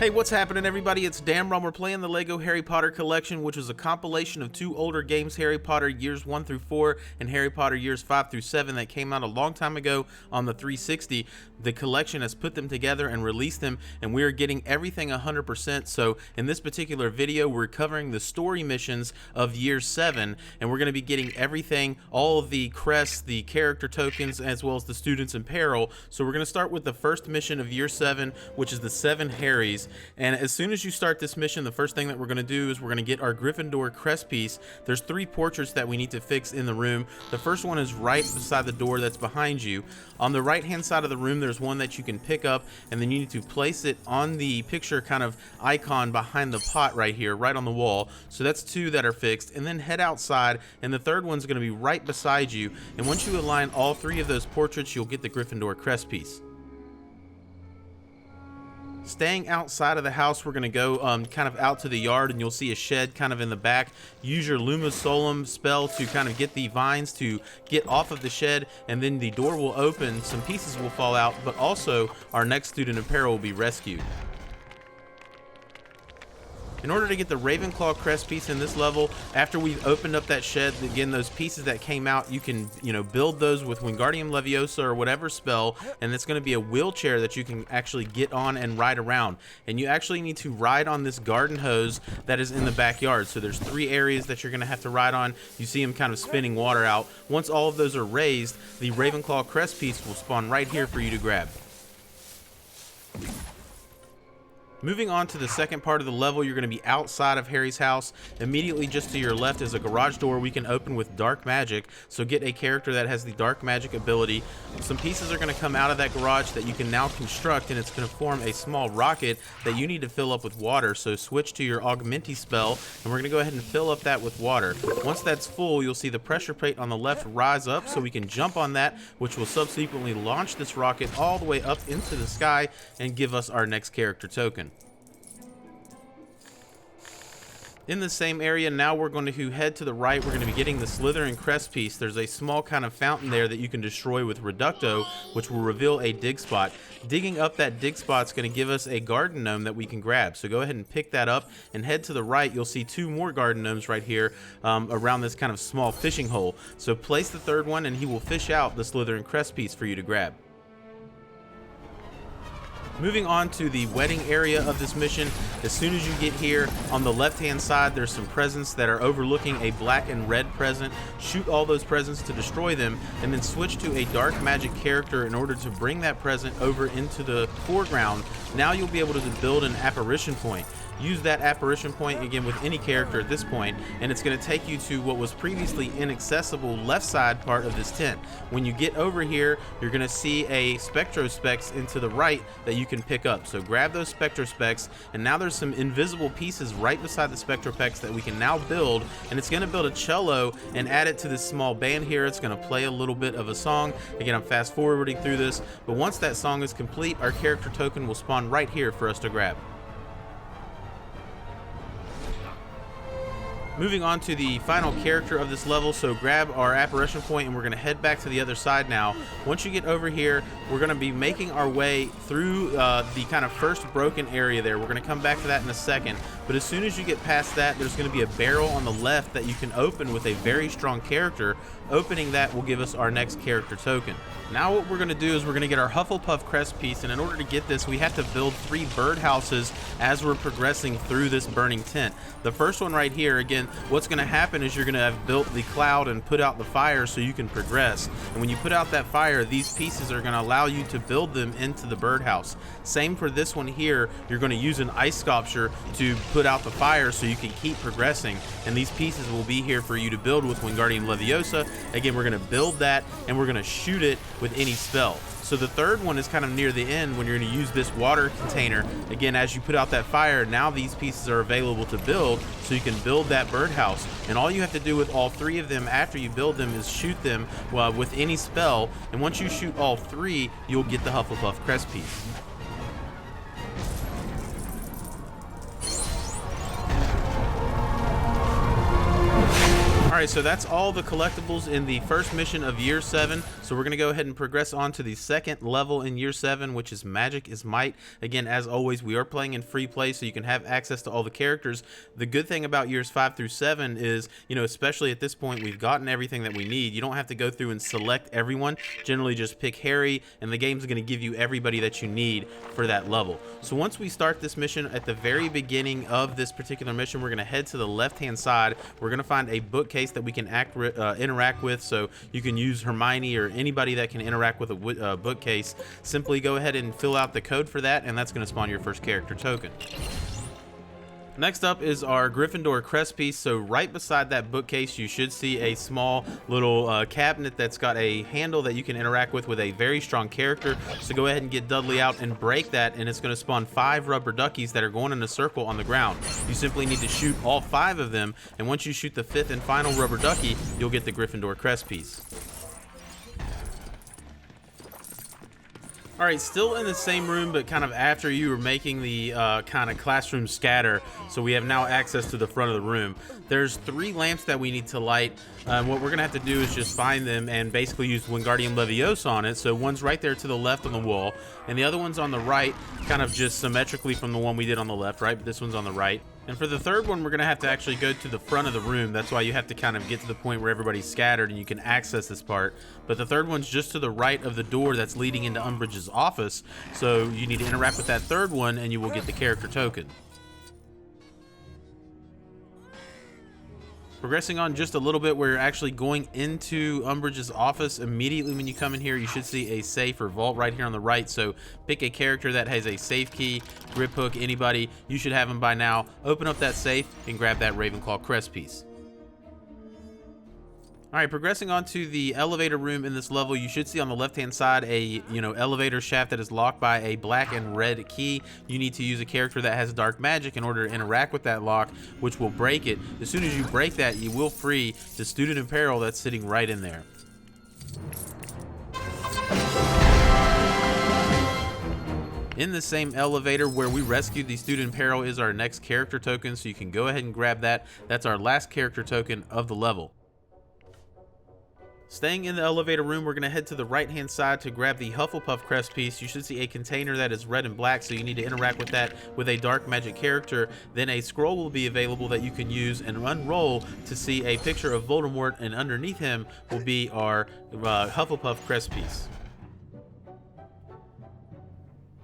Hey, what's happening, everybody? It's Damron. We're playing the Lego Harry Potter collection, which is a compilation of two older games, Harry Potter Years 1 through 4 and Harry Potter Years 5 through 7, that came out a long time ago on the 360. The collection has put them together and released them, and we are getting everything 100%. So in this particular video, we're covering the story missions of Year 7, and we're going to be getting everything, all of the crests, the character tokens, as well as the students in peril. So we're going to start with the first mission of Year 7, which is the 7 Harrys. And as soon as you start this mission, the first thing that we're going to do is we're going to get our Gryffindor crest piece. There's 3 portraits that we need to fix in the room. The first one is right beside the door that's behind you. On the right hand side of the room, there's one that you can pick up, and then you need to place it on the picture kind of icon behind the pot right here, right on the wall. So that's 2 that are fixed, and then head outside, and the third one's going to be right beside you. And once you align all 3 of those portraits, you'll get the Gryffindor crest piece. Staying outside of the house, we're going to go kind of out to the yard, and you'll see a shed kind of in the back. Use your Luma Solum spell to kind of get the vines to get off of the shed, and then the door will open, some pieces will fall out, but also our next student in peril will be rescued. In order to get the Ravenclaw crest piece in this level, after we've opened up that shed, again, those pieces that came out, you can, build those with Wingardium Leviosa or whatever spell, and it's going to be a wheelchair that you can actually get on and ride around. And you actually need to ride on this garden hose that is in the backyard. So there's 3 areas that you're going to have to ride on. You see them kind of spinning water out. Once all of those are raised, the Ravenclaw crest piece will spawn right here for you to grab. Moving on to the second part of the level, you're going to be outside of Harry's house. Immediately just to your left is a garage door we can open with dark magic, so get a character that has the dark magic ability. Some pieces are going to come out of that garage that you can now construct, and it's going to form a small rocket that you need to fill up with water. So switch to your Augmenti spell, and we're going to go ahead and fill up that with water. Once that's full, you'll see the pressure plate on the left rise up, so we can jump on that, which will subsequently launch this rocket all the way up into the sky and give us our next character token. In the same area, now we're going to head to the right. We're going to be getting the Slytherin crest piece. There's a small kind of fountain there that you can destroy with Reducto, which will reveal a dig spot. Digging up that dig spot is going to give us a garden gnome that we can grab. So go ahead and pick that up and head to the right. You'll see 2 more garden gnomes right here around this kind of small fishing hole. So place the third one, and he will fish out the Slytherin crest piece for you to grab. Moving on to the wedding area of this mission, as soon as you get here, on the left-hand side, there's some presents that are overlooking a black and red present. Shoot all those presents to destroy them, and then switch to a dark magic character in order to bring that present over into the foreground. Now you'll be able to build an apparition point. Use that apparition point again with any character at this point, and it's going to take you to what was previously inaccessible left side part of this tent. When you get over here, you're going to see a Spectrospecs into the right that you can pick up. So grab those Spectrospecs, and now there's some invisible pieces right beside the Spectropecs that we can now build, and it's going to build a cello and add it to this small band here. It's going to play a little bit of a song. Again, I'm fast forwarding through this, but once that song is complete, our character token will spawn right here for us to grab. Moving on to the final character of this level, so grab our apparition point, and we're going to head back to the other side now. Once you get over here, we're going to be making our way through the kind of first broken area there. We're going to come back to that in a second, but as soon as you get past that, there's going to be a barrel on the left that you can open with a very strong character. Opening that will give us our next character token. Now what we're going to do is we're going to get our Hufflepuff crest piece, and in order to get this, we have to build 3 birdhouses as we're progressing through this burning tent. The first one right here, again, what's going to happen is you're going to have built the cloud and put out the fire so you can progress. And when you put out that fire, these pieces are going to allow you to build them into the birdhouse. Same for this one here. You're going to use an ice sculpture to put out the fire so you can keep progressing. And these pieces will be here for you to build with Wingardium Leviosa. Again, we're going to build that, and we're going to shoot it with any spell. So the third one is kind of near the end when you're going to use this water container. Again, as you put out that fire, now these pieces are available to build, so you can build that birdhouse. And all you have to do with all 3 of them after you build them is shoot them with any spell. And once you shoot all 3, you'll get the Hufflepuff crest piece. Alright, so that's all the collectibles in the first mission of Year 7. So we're going to go ahead and progress on to the second level in Year 7, which is Magic is Might. Again, as always, we are playing in free play, so you can have access to all the characters. The good thing about Years 5 through 7 is, you know, especially at this point, we've gotten everything that we need. You don't have to go through and select everyone. Generally, just pick Harry, and the game's going to give you everybody that you need for that level. So once we start this mission, at the very beginning of this particular mission, we're going to head to the left-hand side. We're going to find a bookcase that we can interact with, so you can use Hermione or anybody that can interact with a bookcase. Simply go ahead and fill out the code for that, and that's going to spawn your first character token. Next up is our Gryffindor crest piece. So right beside that bookcase, you should see a small little cabinet that's got a handle that you can interact with a very strong character. So go ahead and get Dudley out and break that, and it's going to spawn 5 rubber duckies that are going in a circle on the ground. You simply need to shoot all 5 of them, and once you shoot the 5th and final rubber ducky, you'll get the Gryffindor crest piece. Alright, still in the same room, but kind of after you were making the kind of classroom scatter, so we have now access to the front of the room. There's 3 lamps that we need to light. What we're going to have to do is just find them and basically use Wingardium Leviosa on it. So one's right there to the left on the wall, and the other one's on the right, kind of just symmetrically from the one we did on the left, right? But this one's on the right. And for the third one, we're going to have to actually go to the front of the room. That's why you have to kind of get to the point where everybody's scattered and you can access this part. But the third one's just to the right of the door that's leading into Umbridge's office. So you need to interact with that third one and you will get the character token. Progressing on just a little bit, we're actually going into Umbridge's office. Immediately when you come in here, you should see a safe or vault right here on the right. So pick a character that has a safe key, grip hook, anybody. You should have them by now. Open up that safe and grab that Ravenclaw crest piece. Alright, progressing on to the elevator room in this level, you should see on the left-hand side a, elevator shaft that is locked by a black and red key. You need to use a character that has dark magic in order to interact with that lock, which will break it. As soon as you break that, you will free the student in peril that's sitting right in there. In the same elevator where we rescued the student in peril is our next character token, so you can go ahead and grab that. That's our last character token of the level. Staying in the elevator room, we're going to head to the right-hand side to grab the Hufflepuff crest piece. You should see a container that is red and black, so you need to interact with that with a dark magic character. Then a scroll will be available that you can use and unroll to see a picture of Voldemort, and underneath him will be our Hufflepuff crest piece.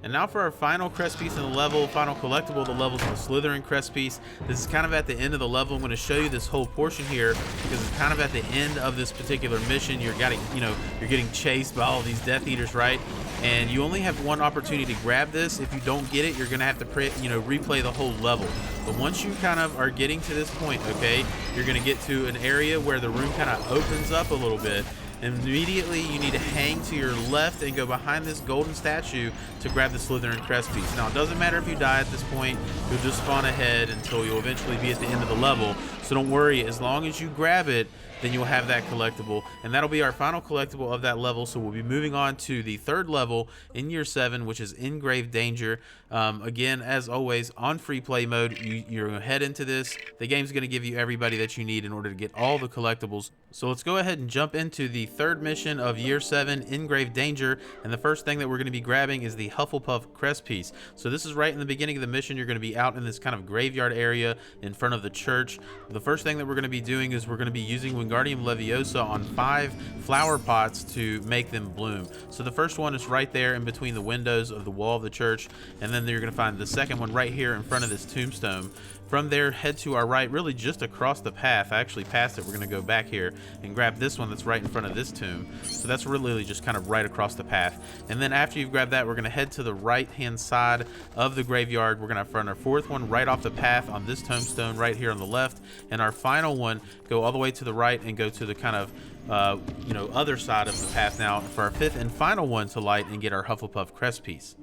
And now for our final crest piece in the level, final collectible of the level is the Slytherin crest piece. This is kind of at the end of the level. I'm going to show you this whole portion here because it's kind of at the end of this particular mission. You're getting chased by all these Death Eaters, right? And you only have one opportunity to grab this. If you don't get it, you're going to have to replay the whole level. But once you kind of are getting to this point, okay, you're going to get to an area where the room kind of opens up a little bit. Immediately, you need to hang to your left and go behind this golden statue to grab the Slytherin crest piece. Now, it doesn't matter if you die at this point. You'll just spawn ahead until you'll eventually be at the end of the level. So don't worry. As long as you grab it, then you'll have that collectible. And that'll be our final collectible of that level. So we'll be moving on to the third level in Year 7, which is In Grave Danger. Again, as always, on free play mode, you're going to head into this. The game's going to give you everybody that you need in order to get all the collectibles. So let's go ahead and jump into the third mission of Year 7, In Grave Danger. And the first thing that we're going to be grabbing is the Hufflepuff crest piece. So this is right in the beginning of the mission. You're going to be out in this kind of graveyard area in front of the church. The first thing that we're going to be doing is we're going to be using Wingardium Leviosa on 5 flower pots to make them bloom. So the first one is right there in between the windows of the wall of the church, and then you're going to find the second one right here in front of this tombstone. From there, head to our right, really just across the path. I actually passed it. We're going to go back here and grab this one that's right in front of this tomb. So that's really just kind of right across the path. And then after you've grabbed that, we're going to head to the right-hand side of the graveyard. We're going to find our fourth one right off the path on this tombstone right here on the left. And our final one, go all the way to the right and go to the kind of other side of the path now for our fifth and final one to light and get our Hufflepuff crest piece.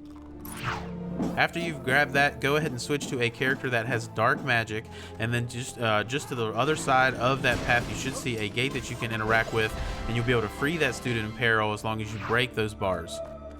After you've grabbed that, go ahead and switch to a character that has dark magic, and then just to the other side of that path you should see a gate that you can interact with, and you'll be able to free that student in peril as long as you break those bars.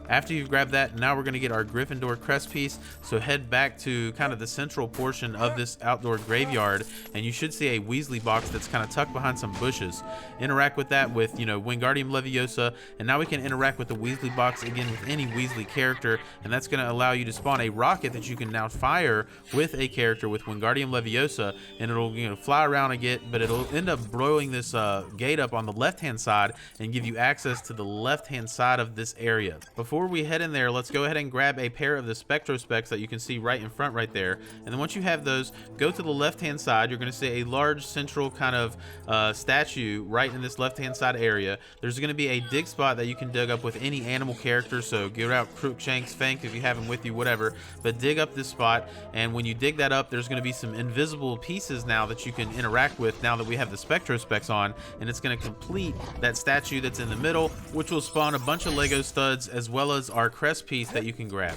After you've grabbed that, now we're going to get our Gryffindor crest piece. So head back to kind of the central portion of this outdoor graveyard, and you should see a Weasley box that's kind of tucked behind some bushes. Interact with that with, you know, Wingardium Leviosa, and now we can interact with the Weasley box again with any Weasley character, and that's going to allow you to spawn a rocket that you can now fire with a character with Wingardium Leviosa, and it'll, you know, fly around again, but it'll end up blowing this gate up on the left-hand side and give you access to the left-hand side of this area. Before we head in there, let's go ahead and grab a pair of the Spectrospecs that you can see right in front right there, and then once you have those, go to the left-hand side. You're going to see a large central kind of statue right in this left-hand side area. There's going to be a dig spot that you can dig up with any animal character, so get out Crookshanks, Fank if you have him with you, whatever, but dig up this spot, and when you dig that up, there's going to be some invisible pieces now that you can interact with now that we have the Spectrospecs on, and it's going to complete that statue that's in the middle, which will spawn a bunch of Lego studs as well as our crest piece that you can grab.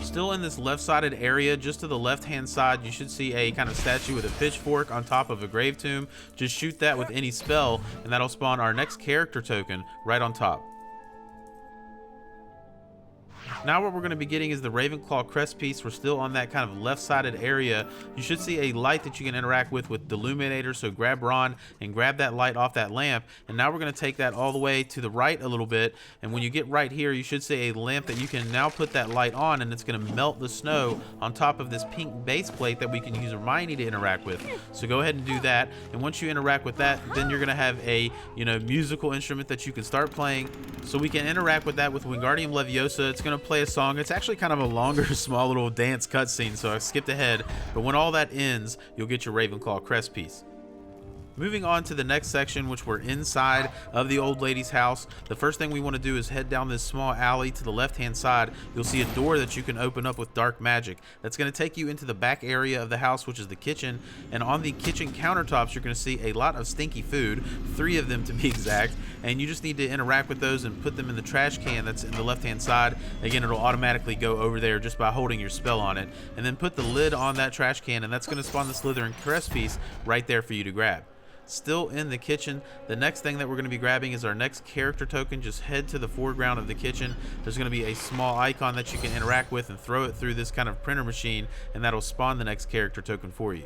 Still in this left-sided area, just to the left-hand side, you should see a kind of statue with a pitchfork on top of a grave tomb. Just shoot that with any spell, and that'll spawn our next character token right on top. Now what we're going to be getting is the Ravenclaw crest piece. We're still on that kind of left-sided area. You should see a light that you can interact with the Illuminator, so grab Ron and grab that light off that lamp, and now we're going to take that all the way to the right a little bit, and when you get right here, you should see a lamp that you can now put that light on, and it's going to melt the snow on top of this pink base plate that we can use Hermione to interact with. So go ahead and do that, and once you interact with that, then you're going to have a, you know, musical instrument that you can start playing, so we can interact with that with Wingardium Leviosa. It's going to play a song. It's actually kind of a longer, small little dance cutscene, so I skipped ahead, but when all that ends, you'll get your Ravenclaw crest piece. Moving on to the next section, which we're inside of the old lady's house. The first thing we want to do is head down this small alley to the left-hand side. You'll see a door that you can open up with dark magic. That's going to take you into the back area of the house, which is the kitchen. And on the kitchen countertops, you're going to see a lot of stinky food, 3 of them to be exact. And you just need to interact with those and put them in the trash can that's in the left-hand side. Again, it'll automatically go over there just by holding your spell on it. And then put the lid on that trash can, and that's going to spawn the Slytherin crest piece right there for you to grab. Still in the kitchen, the next thing that we're going to be grabbing is our next character token. Just head to the foreground of the kitchen. There's going to be a small icon that you can interact with and throw it through this kind of printer machine, and that'll spawn the next character token for you.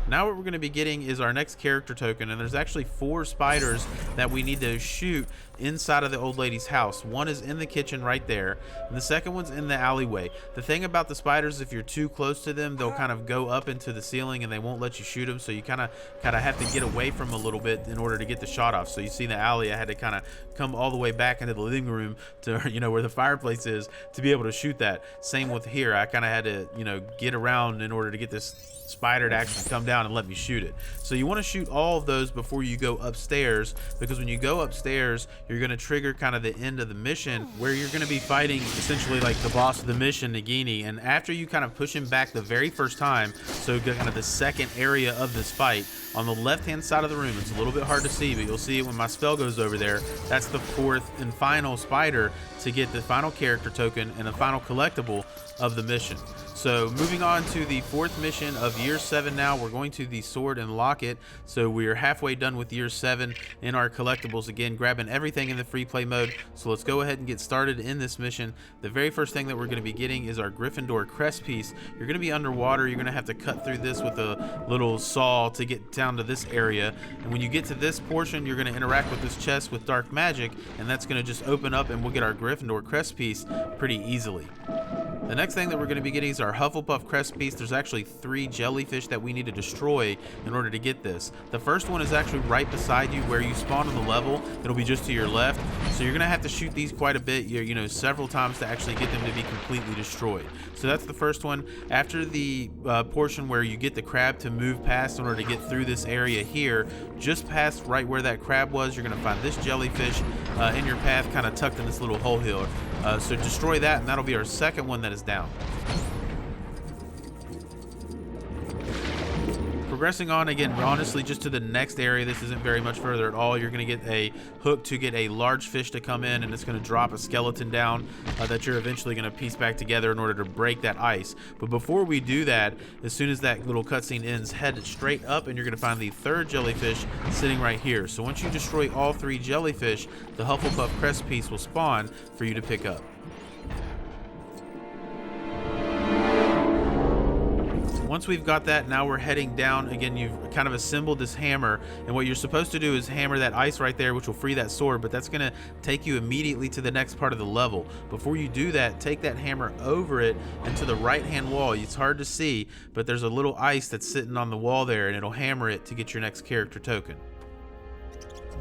Now what we're going to be getting is our next character token, and there's actually 4 spiders that we need to shoot inside of the old lady's house. One is in the kitchen right there, and the second one's in the alleyway. The thing about the spiders, if you're too close to them, they'll kind of go up into the ceiling and they won't let you shoot them, so you kind of have to get away from them a little bit in order to get the shot off. So you see the alley, I had to kind of come all the way back into the living room to, you know, where the fireplace is to be able to shoot that. Same with here, I kind of had to, you know, get around in order to get this spider to actually come down and let me shoot it. So you want to shoot all of those before you go upstairs, because when you go upstairs, you're going to trigger kind of the end of the mission, where you're going to be fighting essentially like the boss of the mission, Nagini. And after you kind of push him back the very first time, so kind of the second area of this fight, on the left hand side of the room, it's a little bit hard to see, but you'll see it when my spell goes over there. That's the 4th and final spider to get the final character token and the final collectible of the mission. So moving on to the 4th mission of year 7 now, we're going to the sword and locket. So we're halfway done with year 7 in our collectibles, again grabbing everything in the free play mode. So let's go ahead and get started in this mission. The very first thing that we're going to be getting is our Gryffindor crest piece. You're going to be underwater. You're going to have to cut through this with a little saw to get down to this area, and when you get to this portion, you're going to interact with this chest with dark magic, and that's going to just open up and we'll get our Gryffindor crest piece pretty easily. The next thing that we're going to be getting is our Hufflepuff crest piece. There's actually 3 jellyfish that we need to destroy in order to get this. The first one is actually right beside you where you spawn on the level. It'll be just to your left, so you're going to have to shoot these quite a bit, you know, several times to actually get them to be completely destroyed. So that's the first one. After the portion where you get the crab to move past in order to get through this area here, just past right where that crab was, you're going to find this jellyfish in your path, kind of tucked in this little hole here. So destroy that, and that'll be our second one that is down. Progressing on, again, honestly, just to the next area. This isn't very much further at all. You're going to get a hook to get a large fish to come in, and it's going to drop a skeleton down that you're eventually going to piece back together in order to break that ice. But before we do that, as soon as that little cutscene ends, head straight up, and you're going to find the third jellyfish sitting right here. So once you destroy all 3 jellyfish, the Hufflepuff crest piece will spawn for you to pick up. Once we've got that, now we're heading down. Again, you've kind of assembled this hammer, and what you're supposed to do is hammer that ice right there, which will free that sword, but that's going to take you immediately to the next part of the level. Before you do that, take that hammer over it and to the right hand wall. It's hard to see, but there's a little ice that's sitting on the wall there, and it'll hammer it to get your next character token.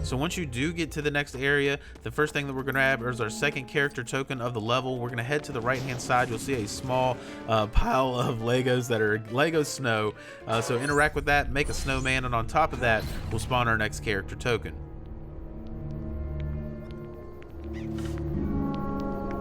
So once you do get to the next area, the first thing that we're going to grab is our second character token of the level. We're going to head to the right hand side. You'll see a small pile of Legos that are Lego snow. So interact with that, make a snowman, and on top of that, we'll spawn our next character token.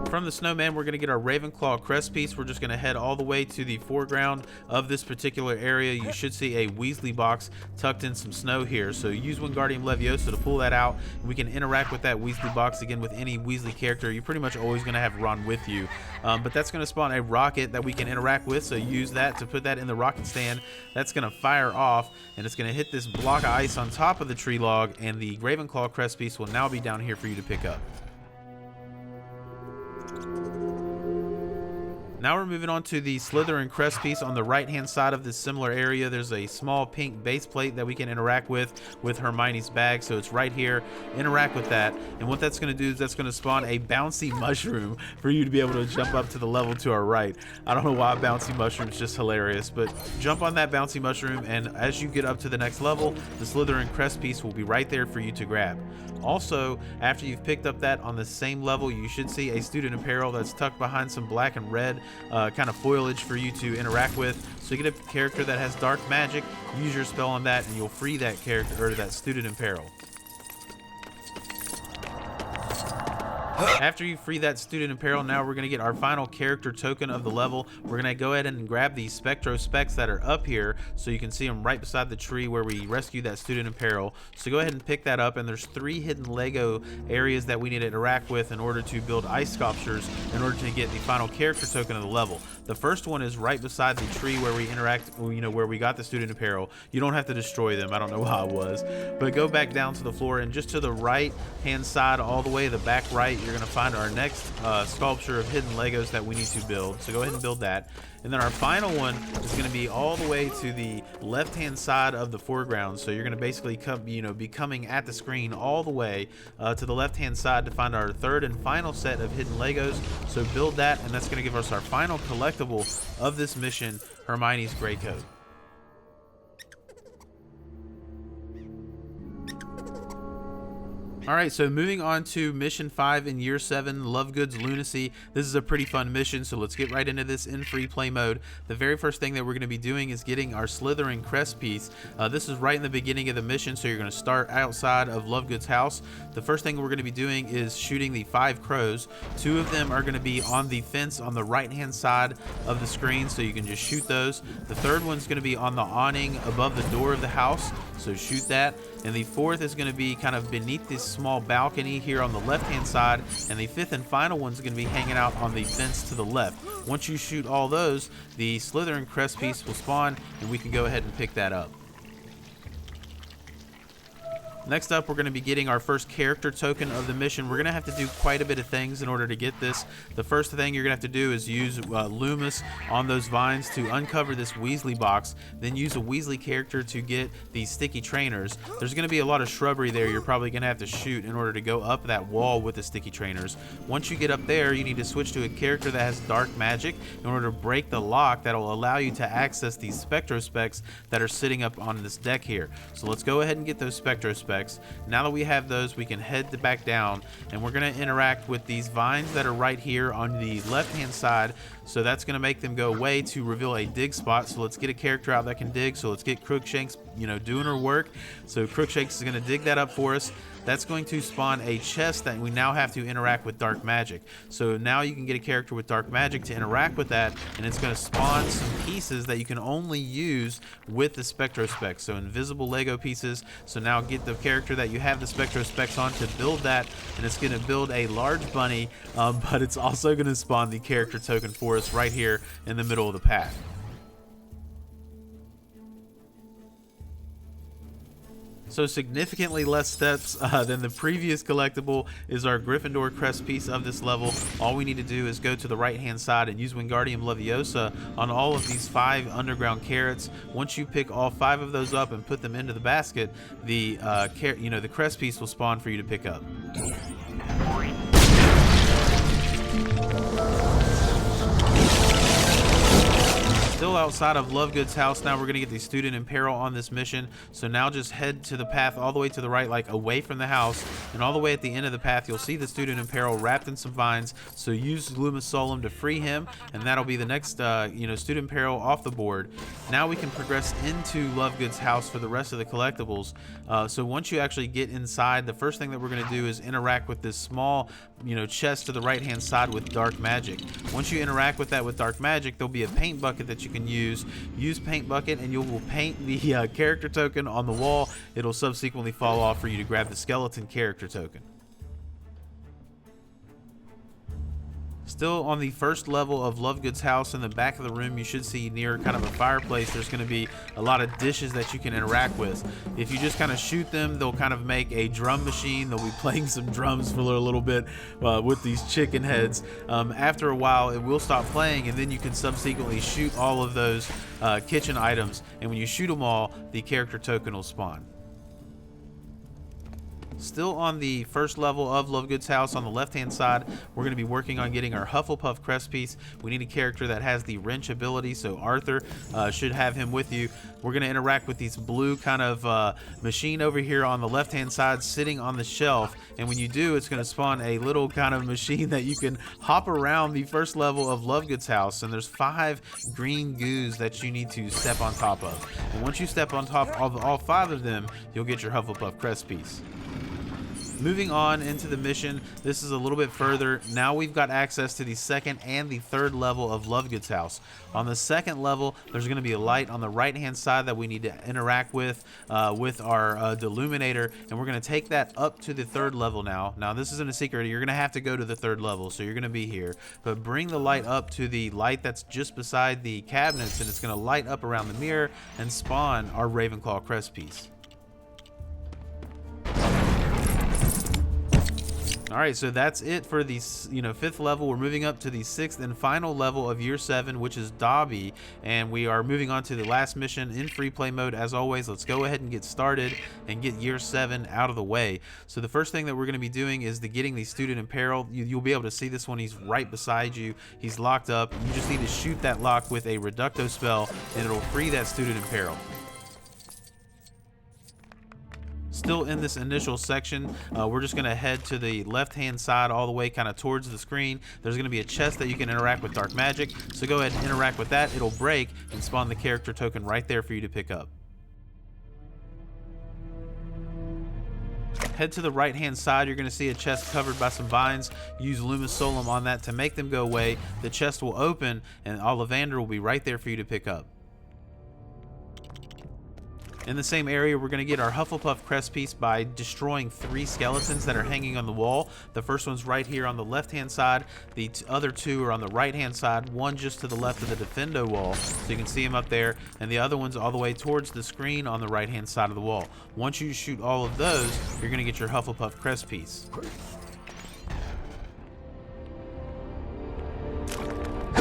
From the snowman, we're going to get our Ravenclaw crest piece. We're just going to head all the way to the foreground of this particular area. You should see a Weasley box tucked in some snow here. So use Wingardium Leviosa to pull that out. We can interact with that Weasley box again with any Weasley character. You're pretty much always going to have Ron with you. But that's going to spawn a rocket that we can interact with. So use that to put that in the rocket stand. That's going to fire off, and it's going to hit this block of ice on top of the tree log, and the Ravenclaw crest piece will now be down here for you to pick up. Now we're moving on to the Slytherin crest piece on the right hand side of this similar area. There's a small pink base plate that we can interact with Hermione's bag, so it's right here. Interact with that, and what that's going to do is that's going to spawn a bouncy mushroom for you to be able to jump up to the level to our right. I don't know why bouncy mushroom's just hilarious, but jump on that bouncy mushroom, and as you get up to the next level, the Slytherin crest piece will be right there for you to grab. Also, after you've picked up that on the same level, you should see a student in peril that's tucked behind some black and red kind of foliage for you to interact with. So you get a character that has dark magic, use your spell on that, and you'll free that character, or that student in peril. After you free that student in peril, now we're going to get our final character token of the level. We're going to go ahead and grab these Spectro Specs that are up here, so you can see them right beside the tree where we rescued that student in peril. So go ahead and pick that up, and there's 3 hidden Lego areas that we need to interact with in order to build ice sculptures in order to get the final character token of the level. The first one is right beside the tree where we interact, where we got the student in peril. You don't have to destroy them. I don't know how it was, but go back down to the floor, and just to the right hand side, all the way to the back right, you're going to find our next sculpture of hidden Legos that we need to build. So go ahead and build that. And then our final one is going to be all the way to the left hand side of the foreground. So you're going to basically be coming at the screen all the way to the left hand side to find our third and final set of hidden Legos. So build that, and that's going to give us our final collectible of this mission, Hermione's Grey Coat. Alright, so moving on to Mission 5 in Year 7, Lovegood's Lunacy. This is a pretty fun mission, so let's get right into this in free play mode. The very first thing that we're going to be doing is getting our Slytherin crest piece. This is right in the beginning of the mission, so you're going to start outside of Lovegood's house. The first thing we're going to be doing is shooting the 5 crows. 2 of them are going to be on the fence on the right hand side of the screen, so you can just shoot those. The third one's going to be on the awning above the door of the house, so shoot that. And the fourth is going to be kind of beneath this small balcony here on the left hand side, and the fifth and final one is going to be hanging out on the fence to the left. Once you shoot all those, the Slytherin crest piece will spawn, and we can go ahead and pick that up. Next up, we're going to be getting our first character token of the mission. We're going to have to do quite a bit of things in order to get this. The first thing you're going to have to do is use Loomis on those vines to uncover this Weasley box. Then use a Weasley character to get these sticky trainers. There's going to be a lot of shrubbery there you're probably going to have to shoot in order to go up that wall with the sticky trainers. Once you get up there, you need to switch to a character that has dark magic in order to break the lock that will allow you to access these Spectro Specs that are sitting up on this deck here. So let's go ahead and get those Spectro Specs. Now that we have those, we can head back down, and we're going to interact with these vines that are right here on the left hand side. So that's going to make them go away to reveal a dig spot. So let's get a character out that can dig. So let's get Crookshanks doing her work. So Crookshanks is going to dig that up for us. that's going to spawn a chest that we now have to interact with dark magic. So now you can get a character with dark magic to interact with that, and it's going to spawn some pieces that you can only use with the Spectrospecs. So invisible Lego pieces. So now get the character that you have the Spectrospecs on to build that, and it's going to build a large bunny, but it's also going to spawn the character token for us right here in the middle of the path. So significantly less steps than the previous collectible is our Gryffindor crest piece of this level. All we need to do is go to the right hand side and use Wingardium Leviosa on all of these 5 underground carrots. Once you pick all 5 of those up and put them into the basket, the the crest piece will spawn for you to pick up. Still outside of Lovegood's house. Now we're going to get the student in peril on this mission. So now just head to the path all the way to the right, like away from the house, and all the way at the end of the path you'll see the student in peril wrapped in some vines. So use Lumis Solum to free him, and that'll be the next student in peril off the board. Now we can progress into Lovegood's house for the rest of the collectibles. So once you actually get inside, the first thing that we're going to do is interact with this small chest to the right hand side with dark magic. Once you interact with that with dark magic, there'll be a paint bucket that you can use paint bucket, and you will paint the character token on the wall. It'll subsequently fall off for you to grab the skeleton character token. Still on the first level of Lovegood's house, in the back of the room you should see near kind of a fireplace, there's going to be a lot of dishes that you can interact with. If you just kind of shoot them, they'll kind of make a drum machine. They'll be playing some drums for a little bit with these chicken heads. After a while it will stop playing, and then you can subsequently shoot all of those kitchen items, and when you shoot them all, the character token will spawn. Still on the first level of Lovegood's house, on the left hand side, we're going to be working on getting our Hufflepuff crest piece. We need a character that has the wrench ability, so Arthur should have him with you. We're going to interact with these blue kind of machine over here on the left hand side sitting on the shelf, and when you do, it's going to spawn a little kind of machine that you can hop around the first level of Lovegood's house, and there's 5 green goos that you need to step on top of, and once you step on top of all 5 of them, you'll get your Hufflepuff crest piece. Moving on into the mission, this is a little bit further. Now we've got access to the second and the third level of Lovegood's house. On the second level, there's going to be a light on the right hand side that we need to interact with our Deluminator, and we're going to take that up to the third level now. Now this isn't a secret, you're going to have to go to the third level, so you're going to be here. But bring the light up to the light that's just beside the cabinets, and it's going to light up around the mirror and spawn our Ravenclaw crest piece. All right, so that's it for the 5th level. We're moving up to the 6th and final level of Year 7, which is Dobby, and we are moving on to the last mission in free play mode. As always, let's go ahead and get started and get Year 7 out of the way. So the first thing that we're going to be doing is getting the student in peril. You'll be able to see this one. He's right beside you. He's locked up. You just need to shoot that lock with a Reducto spell, and it'll free that student in peril. Still in this initial section, we're just going to head to the left hand side all the way kind of towards the screen. There's going to be a chest that you can interact with dark magic, so go ahead and interact with that. It'll break and spawn the character token right there for you to pick up. Head to the right hand side, you're going to see a chest covered by some vines. Use Lumis Solum on that to make them go away. The chest will open and Ollivander will be right there for you to pick up. In the same area, we're going to get our Hufflepuff crest piece by destroying 3 skeletons that are hanging on the wall. The first one's right here on the left-hand side. The other 2 are on the right-hand side, one just to the left of the Defendo wall, so you can see them up there, and the other one's all the way towards the screen on the right-hand side of the wall. Once you shoot all of those, you're going to get your Hufflepuff crest piece.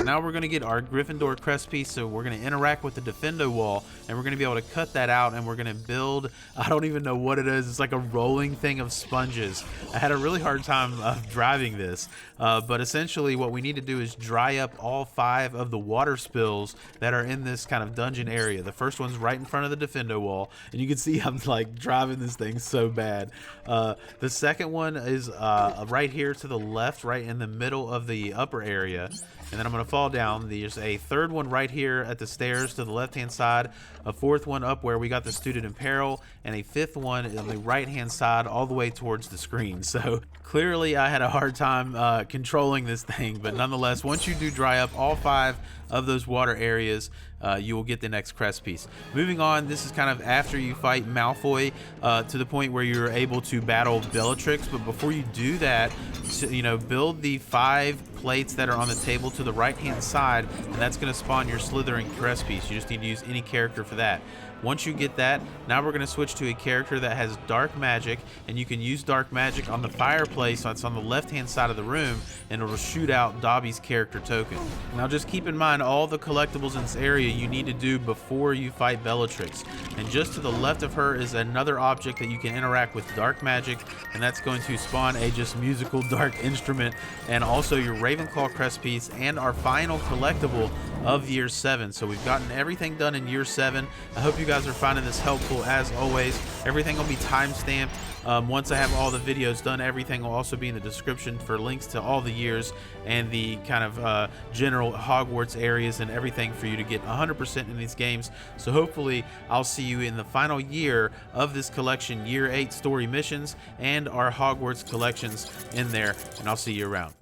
Now we're going to get our Gryffindor crest piece, so we're going to interact with the Defendo wall, and we're going to be able to cut that out, and we're going to build, I don't even know what it is, it's like a rolling thing of sponges. I had a really hard time driving this, but essentially what we need to do is dry up all 5 of the water spills that are in this kind of dungeon area. The first one's right in front of the Defendo wall, and you can see I'm like driving this thing so bad. The second one is right here to the left, right in the middle of the upper area. And then I'm going to fall down. There's a third one right here at the stairs to the left-hand side, a fourth one up where we got the student in peril, and a fifth one on the right-hand side all the way towards the screen. So clearly I had a hard time controlling this thing, but nonetheless, once you do dry up all 5 of those water areas, you will get the next crest piece. Moving on, this is kind of after you fight Malfoy to the point where you're able to battle Bellatrix, but before you do that, you know, build the 5 plates that are on the table to the right hand side, and that's going to spawn your Slytherin crest piece. You just need to use any character for that. Once you get that, now we're going to switch to a character that has dark magic, and you can use dark magic on the fireplace that's on the left hand side of the room, and it'll shoot out Dobby's character token. Now just keep in mind all the collectibles in this area you need to do before you fight Bellatrix, and just to the left of her is another object that you can interact with dark magic, and that's going to spawn a just musical dark instrument, and also your Ravenclaw crest piece and our final collectible of year 7. So we've gotten everything done in year 7. I hope you guys are finding this helpful. As always, everything will be time stamped. Once I have all the videos done, everything will also be in the description for links to all the years and the kind of general Hogwarts areas and everything for you to get 100% in these games. So hopefully I'll see you in the final year of this collection, year 8 story missions and our Hogwarts collections in there, and I'll see you around.